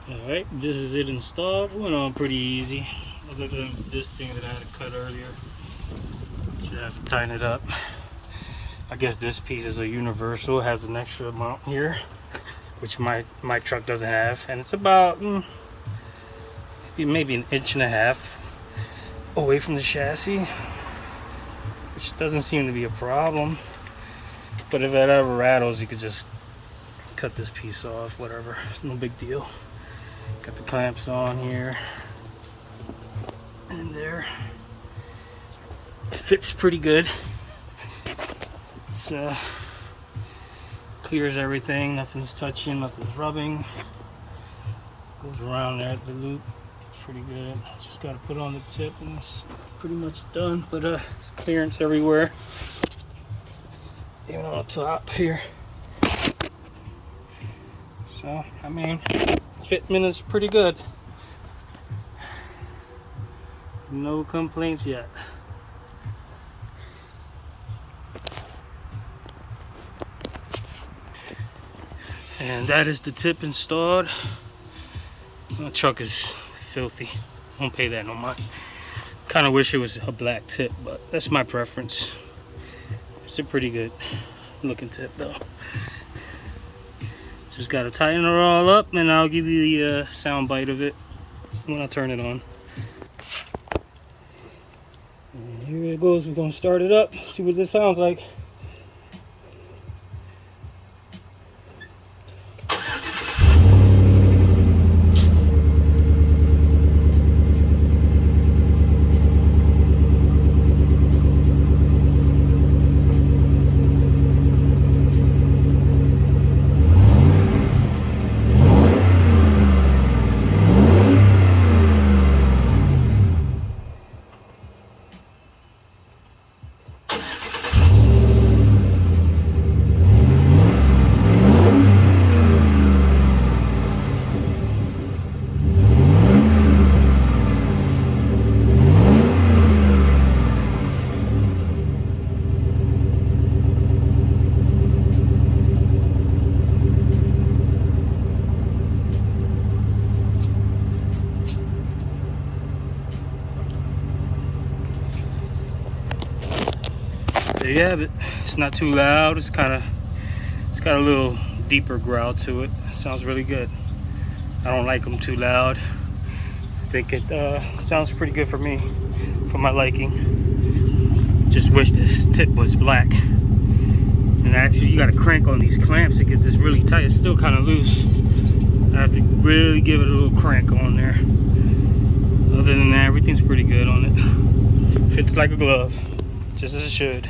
Alright, this is it installed. Went on pretty easy. Other than this thing that I had to cut earlier. Should have to tighten it up. I guess this piece is a universal. It has an extra mount here, which my truck doesn't have. And it's about maybe an inch and a half away from the chassis, which doesn't seem to be a problem. But if it ever rattles, you could just cut this piece off, whatever. It's no big deal. Got the clamps on here and there. It fits pretty good. It's clears everything. Nothing's touching, nothing's rubbing. Goes around there at the loop. It's pretty good. Just got to put on the tip and it's pretty much done. But it's clearance everywhere, even on the top here. So I mean, fitment is pretty good. No complaints yet. And that is the tip installed. My truck is filthy. Won't pay that no mind. Kind of wish it was a black tip, but that's my preference. It's a pretty good looking tip though. Just gotta tighten it all up, and I'll give you the sound bite of it when I turn it on. And here it goes. We're gonna start it up, see what this sounds like. There you have it. It's not too loud. It's got a little deeper growl to it. Sounds really good. I don't like them too loud. I think it sounds pretty good for me, for my liking. Just wish this tip was black. And actually, you got to crank on these clamps to get this really tight. It's still kind of loose. I have to really give it a little crank on there. Other than that, everything's pretty good on it. Fits like a glove, just as it should.